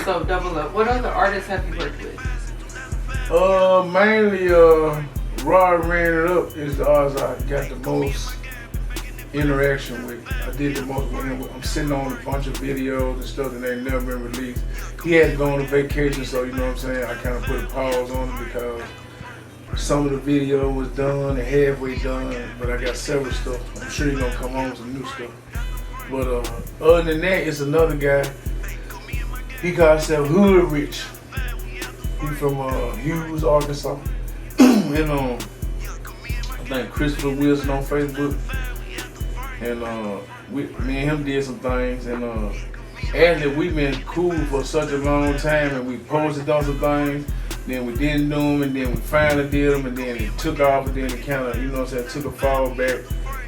So double up. What other artists have you worked with? Mainly, Rod Ran It Up is the artist I got the most interaction with. I did the most with him. I'm sitting on a bunch of videos and stuff that ain't never been released. He had to go on a vacation, so you know what I'm saying, I kind of put a pause on it because some of the video was done and halfway done, but I got several stuff. I'm sure he's gonna come on with some new stuff. But other than that, it's another guy. He called himself Hood Rich. He from Hughes, Arkansas. And I think Christopher Wilson on Facebook. And me and him did some things. And actually, we've been cool for such a long time, and we posted on some things. Then we didn't do them, and then we finally did them, and then it took off, and then it kind of, you know what I'm saying, took a fall back.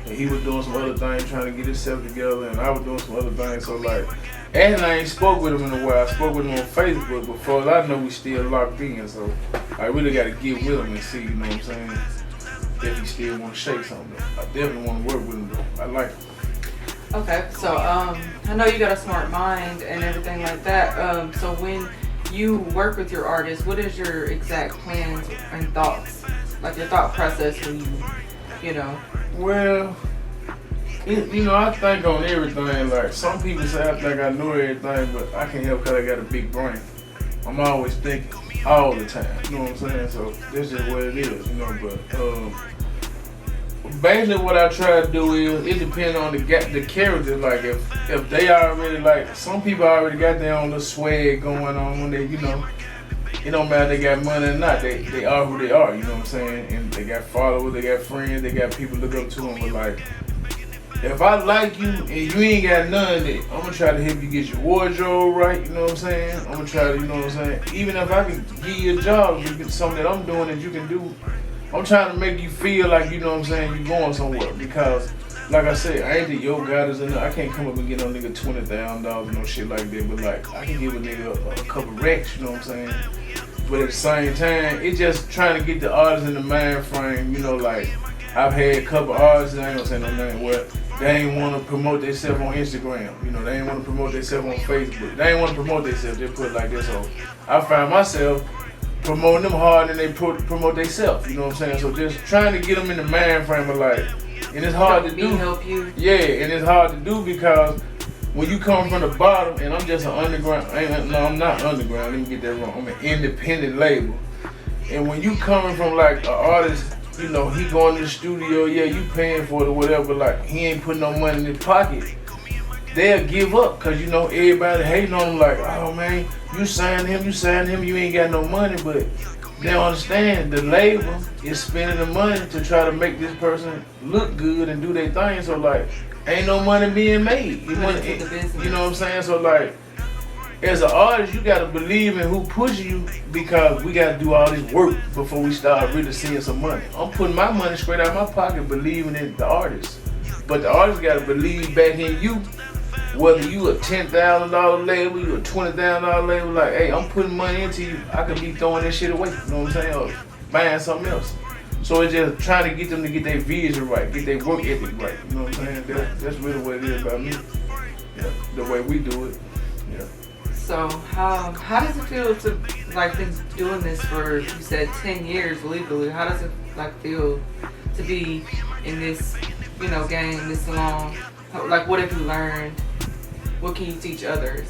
And he was doing some other things, trying to get himself together, and I was doing some other things. So like, and I ain't spoke with him in a while. I spoke with him on Facebook, but for all I know, we still locked in. So I really got to get with him and see, you know what I'm saying, if he still want to shake something. I definitely want to work with him though. I like him. Okay, so I know you got a smart mind and everything like that. So when you work with your artists, what is your exact plans and thoughts? Like your thought process when you know? Well, you know, I think on everything. Like some people say I think I know everything, but I can't help because I got a big brain. I'm always thinking all the time. You know what I'm saying? So this is what it is, you know. But basically, what I try to do is it depends on the character. Like if they already like some people already got their own little swag going on when they, you know. It don't matter if they got money or not, they are who they are, you know what I'm saying? And they got followers, they got friends, they got people look up to them. But like, if I like you and you ain't got none of that, I'm gonna try to help you get your wardrobe right, you know what I'm saying? I'm gonna try to, you know what I'm saying? Even if I can give you a job, you get something that I'm doing that you can do, I'm trying to make you feel like, you know what I'm saying, you going somewhere. Because, like I said, I ain't the yo goddess and I can't come up and get no nigga $20,000 or no shit like that. But like, I can give a nigga a couple racks, you know what I'm saying? But at the same time, it's just trying to get the artist in the mind frame, you know, like, I've had a couple artists, I ain't gonna say no name, where they ain't wanna promote themselves on Instagram, you know, they ain't wanna promote themselves on Facebook, they ain't wanna promote themselves, they put it like this. So I find myself promoting them hard and they promote themselves, you know what I'm saying? So just trying to get them in the mind frame of like, and it's hard to do. Help you. Yeah, and it's hard to do because when you come from the bottom, and I'm just an underground, I'm not underground, let me get that wrong, I'm an independent label. And when you coming from like an artist, you know, he going to the studio, yeah, you paying for it or whatever, like he ain't putting no money in his pocket, they'll give up because, you know, everybody hating on him like, oh man, you signed him, you ain't got no money. But they don't understand the label is spending the money to try to make this person look good and do their thing. So like, ain't no money being made. You know what I'm saying? So like, as an artist, you gotta believe in who pushing you because we gotta do all this work before we start really seeing some money. I'm putting my money straight out of my pocket, believing in the artist. But the artist gotta believe back in you, whether you a $10,000 label, you a $20,000 label, like, hey, I'm putting money into you. I could be throwing this shit away, you know what I'm saying? Or buying something else. So it's just trying to get them to get their vision right, get their work ethic right, you know what I'm saying? That's really what it is about me. Yeah, the way we do it. Yeah. So how does it feel to like been doing this for, you said 10 years legally? How does it like feel to be in this, you know, game this long? Like what have you learned? What can you teach others?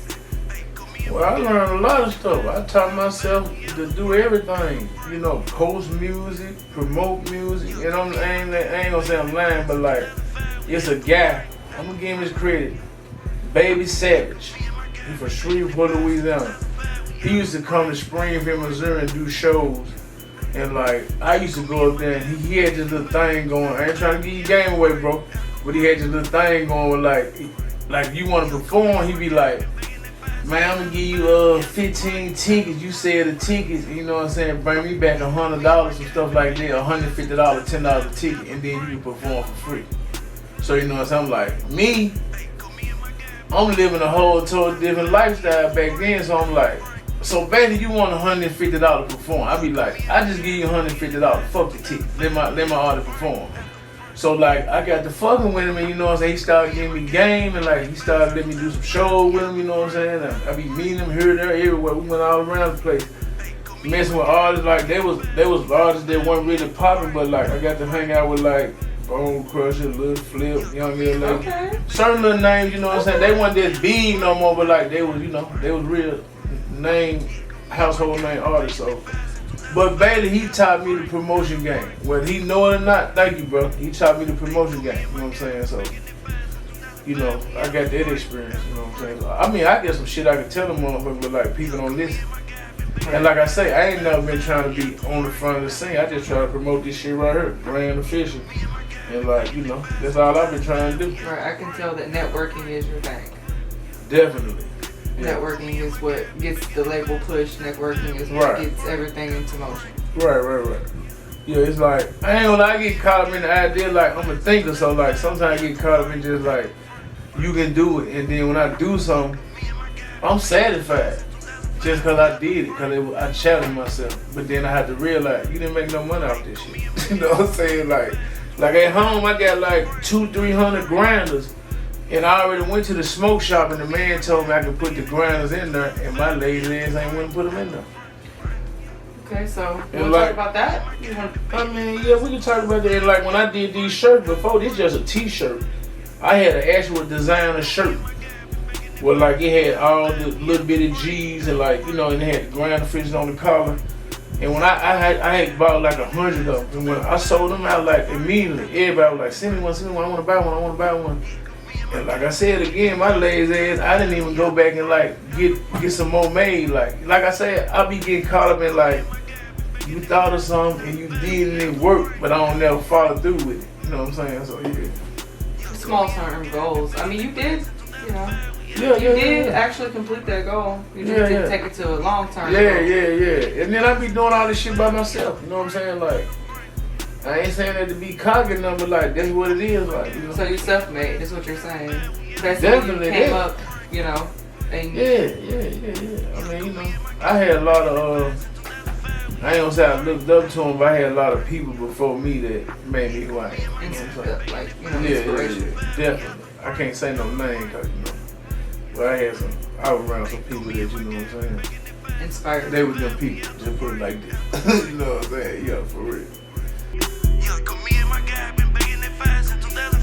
Well, I learned a lot of stuff. I taught myself to do everything. You know, post music, promote music. And I ain't gonna say I'm lying, but like, it's a guy. I'm gonna give him his credit. Baby Savage. He from Shreveport, Louisiana. He used to come to Springfield, Missouri and do shows. And like, I used to go up there and he had this little thing going. I ain't trying to give you game away, bro. But he had this little thing going with like you want to perform, he be like, man, I'm gonna give you 15 tickets. You sell the tickets, you know what I'm saying? Bring me back $100 and stuff like that, $150, $10 a ticket, and then you can perform for free. So you know what I'm saying? I'm like, me, I'm living a whole total different lifestyle back then. So I'm like, so basically you want $150 to perform. I be like, I just give you $150, fuck the ticket, let my artist perform. So like I got to fucking with him, and you know what I'm saying, he started giving me game, and like he started letting me do some shows with him, you know what I'm saying. And I be meeting him here, there, everywhere. We went all around the place, messing with artists. Like they was artists that weren't really popping, but like I got to hang out with like Bone Crusher, Lil Flip, Young Lil Lady, certain little names, you know what I'm saying. They wasn't that big no more, but like they was, you know, they was real name, household name artists. So. But Bailey, he taught me the promotion game. Whether he know it or not, thank you, bro. He taught me the promotion game. You know what I'm saying? So, you know, I got that experience. You know what I'm saying? So, I mean, I get some shit I can tell them motherfuckers, but like people don't listen. And like I say, I ain't never been trying to be on the front of the scene. I just try to promote this shit right here, brand official. And like, you know, that's all I've been trying to do. Right, I can tell that networking is your thing. Definitely. Yeah. Networking is what gets the label pushed. Networking is what gets everything into motion. Right. Yeah, it's like, I ain't gonna lie, I get caught up in the idea, like, I'm a thinker, so like, sometimes I get caught up in just like, you can do it, and then when I do something, I'm satisfied. Just cause I did it, cause I challenged myself. But then I had to realize, you didn't make no money off this shit. You know what I'm saying? Like at home, I got like 200-300 grinders. And I already went to the smoke shop, and the man told me I could put the grinders in there, and my lazy ass ain't wouldn't put them in there. Okay, so you want to talk about that? I mean, yeah, we can talk about that. Like when I did these shirts before, this just a t-shirt. I had an actual designer shirt. Well, like it had all the little bitty G's and like, you know, and it had the grinder fishes on the collar. And when I had bought like 100 of them, and when I sold them out, like immediately, everybody was like, send me one, I want to buy one. And like I said again, my lazy ass, I didn't even go back and like get some more made. Like I said, I be getting caught up in like, you thought of something and you did and it worked, but I don't never follow through with it. You know what I'm saying? So yeah. Small term goals. I mean, you did, you know. Yeah, you did actually complete that goal. You just didn't take it to a long term goal. Yeah. And then I be doing all this shit by myself. You know what I'm saying? Like, I ain't saying that to be cocky number, like that's what it is, like, you know. So you self-made, is what you're saying. That's definitely you came up, you know. And yeah. I mean, you know, I had a lot of I ain't gonna say I looked up to them, but I had a lot of people before me that made me who I am. Inspiration. Yeah, definitely. I can't say no name, cause you know, but I was around some people that, you know what I'm saying, inspired. They was them people, just put it like this. You know what I'm saying? Yeah, for real. Yeah, 'cause me and my guy been baking that fast since 2000.